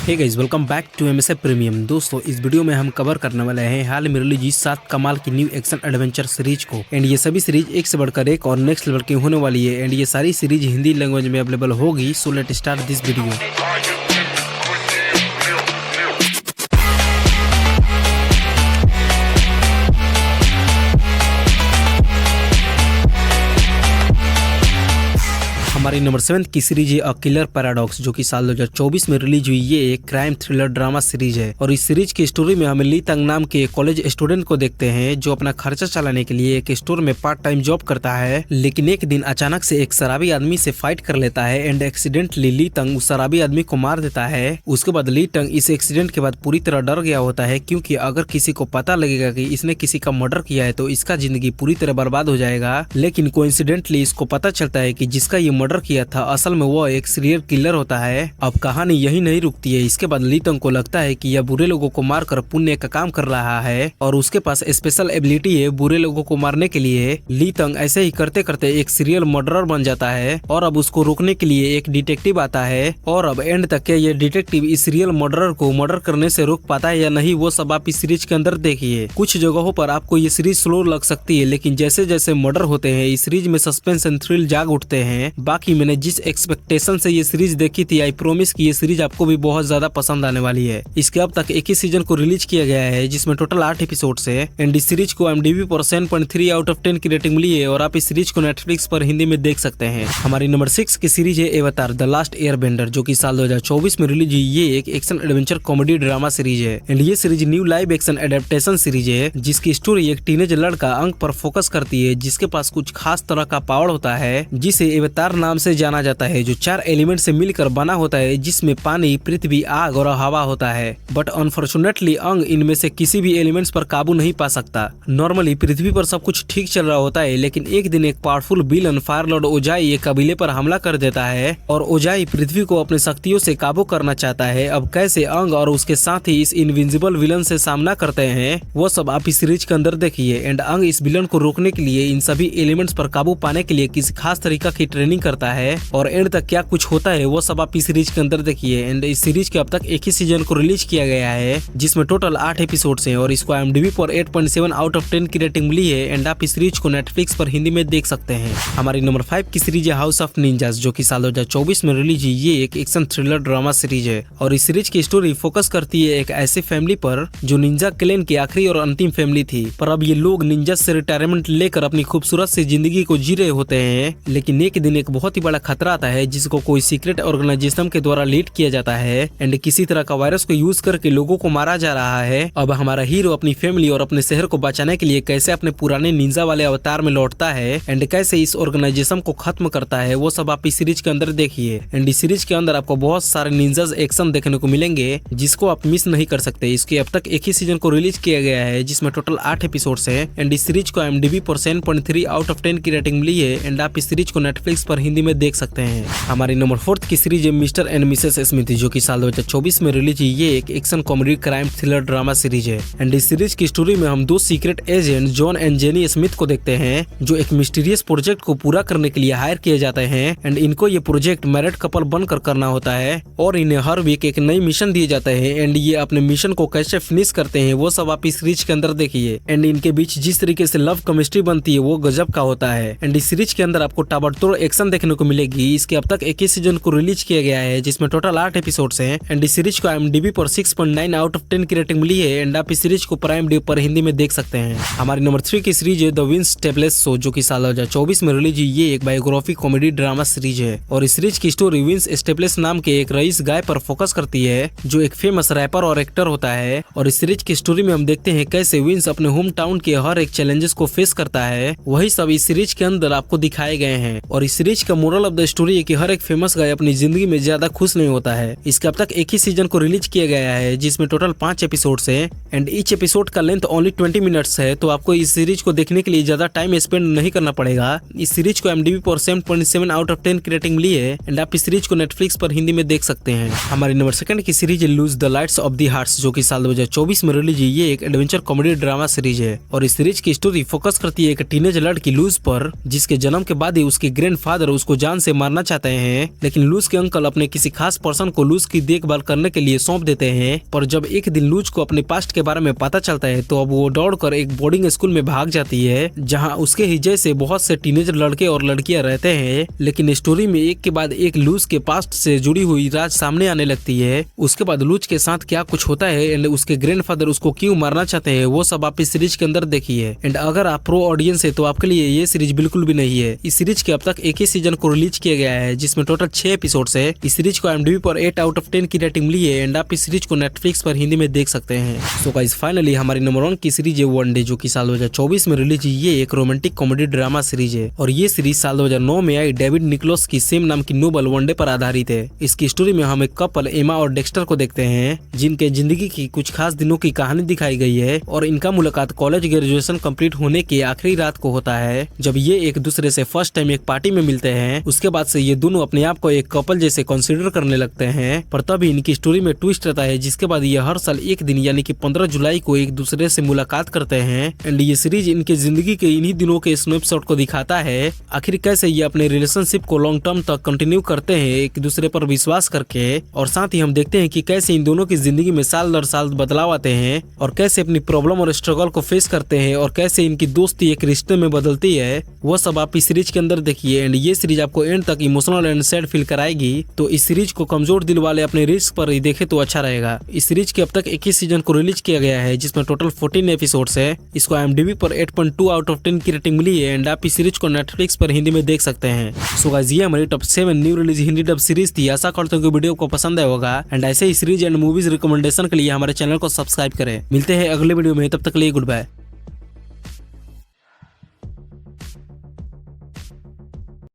Hey guys, welcome back to MSA premium. दोस्तों, इस video में हम कवर करने वाले हैं हाल में रिलीज 7 कमाल की न्यू एक्शन एडवेंचर सीरीज को। एंड ये सभी सीरीज एक से बढ़कर एक और नेक्स्ट लेवल की होने वाली है। एंड ये सारी सीरीज हिंदी लैंग्वेज में अवेलेबल होगी। So let start this video. हमारी नंबर 7 की सीरीज है अ किलर पैराडॉक्स, जो कि साल 2024 में रिलीज हुई। ये एक क्राइम थ्रिलर ड्रामा सीरीज है और इस सीरीज की स्टोरी में हम ली तंग नाम के कॉलेज स्टूडेंट को देखते हैं जो अपना खर्चा चलाने के लिए एक स्टोर में पार्ट टाइम जॉब करता है। लेकिन एक दिन अचानक से एक शराबी आदमी से फाइट कर लेता है एंड एक्सीडेंटली ली तंग उस शराबी आदमी को मार देता है। उसके बाद ली तंग इस एक्सीडेंट के बाद पूरी तरह डर गया होता है, क्योंकि अगर किसी को पता लगेगा कि इसने किसी का मर्डर किया है तो इसका जिंदगी पूरी तरह बर्बाद हो जाएगा। लेकिन कोइंसिडेंटली इसको पता चलता है कि जिसका ये मर्डर किया था असल में वो एक सीरियल किलर होता है। अब कहानी यही नहीं रुकती है। इसके बाद ली तंग को लगता है कि यह बुरे लोगों को मारकर पुण्य का काम कर रहा है और उसके पास स्पेशल एबिलिटी है बुरे लोगों को मारने के लिए। ली तंग ऐसे ही करते करते एक सीरियल मर्डरर बन जाता है और अब उसको रोकने के लिए एक डिटेक्टिव आता है। और अब एंड तक के ये डिटेक्टिव इस सीरियल मर्डरर को मर्डर करने से रोक पाता है या नहीं, वो सब आप इस सीरीज के अंदर देखिए। कुछ जगहों पर आपको ये सीरीज स्लो लग सकती है, लेकिन जैसे जैसे मर्डर होते हैं इस सीरीज में सस्पेंस एंड थ्रिल जाग उठते हैं। बाकी मैंने जिस एक्सपेक्टेशन से ये सीरीज देखी थी, आई प्रॉमिस कि ये सीरीज आपको भी बहुत ज्यादा पसंद आने वाली है। इसके अब तक एक ही सीजन को रिलीज किया गया है जिसमें टोटल 8 एपिसोड है। एंड इस सीरीज को IMDb पर 7.3 आउट ऑफ 10 की रेटिंग मिली है और आप इस सीरीज को नेटफ्लिक्स पर हिंदी में देख सकते हैं। हमारी नंबर 6 की सीरीज है एवतार द लास्ट एयरबेंडर, जो कि साल 2024 में रिलीज हुई। ये एक action adventure comedy drama series है एंड ये series new live action adaptation series है जिसकी स्टोरी एक टीनेज लड़का अंक पर फोकस करती है जिसके पास कुछ खास तरह का पावर होता है जिसे एवतार नाम से जाना जाता है, जो 4 एलिमेंट से मिलकर बना होता है जिसमें पानी, पृथ्वी, आग और हवा होता है। बट अनफॉर्चुनेटली अंग इनमें से किसी भी एलिमेंट्स पर काबू नहीं पा सकता। नॉर्मली पृथ्वी पर सब कुछ ठीक चल रहा होता है, लेकिन एक दिन एक पावरफुल विलन फायर लॉर्ड ओजाई ये कबीले पर हमला कर देता है और ओजाई पृथ्वी को अपने शक्तियों से काबू करना चाहता है। अब कैसे अंग और उसके साथ ही इस इनविजिबल विलन से सामना करते हैं वो सब आप इस सीरीज के अंदर देखिए। एंड अंग इस विलन को रोकने के लिए, इन सभी एलिमेंट्स पर काबू पाने के लिए किसी खास तरीका की ट्रेनिंग करता है और एंड तक क्या कुछ होता है वो सब आप इस सीरीज के अंदर देखिए। एंड इस सीरीज के अब तक एक ही सीजन को रिलीज किया गया है जिसमें टोटल 8 एपिसोड्स हैं और इसको IMDb पर 8.7 आउट ऑफ 10 की रेटिंग मिली है। एंड आप इस सीरीज को नेटफ्लिक्स पर हिंदी में देख सकते हैं। हमारी नंबर 5 की सीरीज है हाउस ऑफ निंजास, जो कि साल 2024 में रिलीज हुई। ये एक एक्शन थ्रिलर ड्रामा सीरीज है और इस सीरीज की स्टोरी फोकस करती है एक ऐसे फैमिली पर जो निंजा क्लैन की आखिरी और अंतिम फैमिली थी, पर अब ये लोग निंजा से रिटायरमेंट लेकर अपनी खूबसूरत सी जिंदगी को जी रहे होते हैं। लेकिन एक दिन एक बहुत ही बड़ा खतरा आता है जिसको कोई सीक्रेट ऑर्गेनाइजेशन के द्वारा लीड किया जाता है एंड किसी तरह का वायरस को यूज करके लोगों को मारा जा रहा है। अब हमारा हीरो अपनी फैमिली और अपने शहर को बचाने के लिए कैसे अपने पुराने निंजा वाले अवतार में लौटता है एंड कैसे इस ऑर्गेनाइजेशन को खत्म करता है, वो सब आप इस सीरीज के अंदर देखिए। एंड इस सीरीज के अंदर आपको बहुत सारे निंजाज एक्शन देखने को मिलेंगे जिसको आप मिस नहीं कर सकते। इसके अब तक एक ही सीजन को रिलीज किया गया है जिसमें टोटल 8 एपिसोड है एंड इस सीरीज को IMDb पर 7.3 आउट ऑफ 10 की रेटिंग मिली है। एंड आप इस सीरीज को नेटफ्लिक्स पर हिंदी में देख सकते हैं। हमारी नंबर 4 की सीरीज है मिस्टर एंड मिसेस स्मिथ, जो कि साल 2024 में रिलीज हुई। ये एक action comedy crime thriller drama series है एंड इस सीरीज की स्टोरी में हम 2 secret agent John and jenny Smith को देखते हैं जो एक मिस्टीरियस प्रोजेक्ट को पूरा करने के लिए हायर किए जाते हैं। एंड इनको ये प्रोजेक्ट मैरिड कपल बनकर करना होता है और इन्हें हर वीक एक नई मिशन दिए जाते हैं। एंड ये अपने मिशन को कैसे फिनिश करते हैं वो सब आप इस सीरीज के अंदर देखिए। एंड इनके बीच जिस तरीके से लव केमिस्ट्री बनती है वो गजब का होता है। एंड इस सीरीज के अंदर आपको ताबड़तोड़ एक्शन देखने को मिलेगी। इसके अब तक एक ही सीजन को रिलीज किया गया है जिसमें टोटल 8 एपिसोड्स हैं एंड इस सीरीज को IMDb पर 6.9 आउट ऑफ 10 की रेटिंग मिली है। एंड आप इस सीरीज को प्राइम वीडियो पर हिंदी में देख सकते हैं। हमारी नंबर 3 की सीरीज है द विंस स्टेपलेस शो, जो कि साल 2024 में रिलीज हुई। ये एक बायोग्राफी कॉमेडी ड्रामा सीरीज है और इस सीरीज की स्टोरी विंस स्टेपलेस नाम के एक रईस गाय पर फोकस करती है जो एक फेमस रैपर और एक्टर होता है। और इस सीरीज की स्टोरी में हम देखते हैं कैसे विंस अपने होम टाउन के हर एक चैलेंजेस को फेस करता है। वही सब इस सीरीज के अंदर आपको दिखाए गए हैं। और इस सीरीज का मोरल ऑफ द स्टोरी है कि हर एक फेमस गाय अपनी जिंदगी में ज्यादा खुश नहीं होता है। इसके अब तक एक ही सीजन को रिलीज किया गया है जिसमें टोटल 5 एपिसोड्स हैं एंड ईच एपिसोड का लेंथ ओनली 20 मिनट्स है, तो आपको इस सीरीज को देखने के लिए ज्यादा टाइम स्पेंड नहीं करना पड़ेगा। इस सीरीज को IMDb पर 7.7 आउट ऑफ 10 की रेटिंग मिली है एंड आप इस सीरीज को नेटफ्लिक्स पर हिंदी में देख सकते हैं। हमारी नंबर 2 की सीरीज है lose the lights off the hearts, जो कि साल 2024 में रिलीज हुई। ये एक एडवेंचर कॉमेडी ड्रामा सीरीज है और इस सीरीज की स्टोरी फोकस करती है एक टीनेज लड़की लूज पर जिसके जन्म के बाद ही उसके ग्रैंडफादर उसको जान से मारना चाहते हैं, लेकिन लूज के अंकल अपने किसी खास पर्सन को लूज की देखभाल करने के लिए सौंप देते हैं। पर जब एक दिन लूज को अपने पास्ट के बारे में पता चलता है तो अब वो दौड़कर एक बोर्डिंग स्कूल में भाग जाती है, जहाँ उसके ही जैसे बहुत से टीनेजर लड़के और लड़कियां रहते हैं। लेकिन स्टोरी में एक के बाद एक लूज के पास्ट से जुड़ी हुई राज सामने आने लगती है। उसके बाद लूज के साथ क्या कुछ होता है एंड उसके ग्रैंडफादर उसको क्यों मारना चाहते हैं, वो सब आप इस सीरीज के अंदर देखिए। एंड अगर आप प्रो ऑडियंस है तो आपके लिए ये सीरीज बिल्कुल भी नहीं है। इस सीरीज के अब तक एक ही सीजन को रिलीज किया गया है, जिसमें टोटल 6 एपिसोड्स है। इस सीरीज को IMDb पर 8 आउट ऑफ 10 की रेटिंग मिली है एंड आप इस सीरीज को नेटफ्लिक्स पर हिंदी में देख सकते हैं। सो गाइस फाइनली हमारी नंबर 1 की सीरीज है वनडे, जो कि साल 2024 में रिलीज हुई। ये एक रोमांटिक कॉमेडी ड्रामा सीरीज है और ये सीरीज साल 2009 में आई डेविड निकोलस की सेम नाम की नोवेल वनडे पर आधारित है। इसकी स्टोरी में हम एक कपल एमा और डेक्स्टर को देखते हैं, जिनके जिंदगी की कुछ खास दिनों की कहानी दिखाई गई है और इनका मुलाकात कॉलेज ग्रेजुएशन कंप्लीट होने की आखिरी रात को होता है, जब ये एक दूसरे से फर्स्ट टाइम एक पार्टी में मिलते हैं। उसके बाद से ये दोनों अपने आप को एक कपल जैसे कंसीडर करने लगते हैं। पर तभी इनकी स्टोरी में ट्विस्ट आता है, जिसके बाद ये हर साल एक दिन यानी कि 15 जुलाई को एक दूसरे से मुलाकात करते हैं। एंड ये सीरीज इनके जिंदगी के इन्हीं दिनों के स्नैपशॉट को दिखाता है, आखिर कैसे ये अपने रिलेशनशिप को लॉन्ग टर्म तक कंटिन्यू करते हैं एक दूसरे पर विश्वास करके। और साथ ही हम देखते हैं कि कैसे इन दोनों की जिंदगी में साल दर साल बदलाव आते हैं और कैसे अपनी प्रॉब्लम और स्ट्रगल को फेस करते हैं और कैसे इनकी दोस्ती एक रिश्ते में बदलती है। वो सब आप इस सीरीज के अंदर देखिए। एंड ये सीरीज आपको एंड तक इमोशनल एंड सैड फील कराएगी, तो इस सीरीज को कमजोर दिल वाले अपने रिस्क पर ही देखे तो अच्छा रहेगा। इस सीरीज के अब तक 21 सीजन को रिलीज किया गया है, जिसमें टोटल 14 एपिसोड्स है। इसको IMDb पर 8.2 आउट ऑफ 10 की रेटिंग मिली है एंड आप इस सीरीज को नेटफ्लिक्स पर हिंदी में देख सकते हैं। सो गाइस ये हमारी top 7 new release Hindi dub series थी। आशा करता हूं कि वीडियो को पसंद आया होगा एंड ऐसे ही सीरीज एंड मूवीज रिकमेंडेशन के लिए हमारे चैनल को सब्सक्राइब करें। मिलते हैं अगले वीडियो में, तब तक के लिए गुड बाय।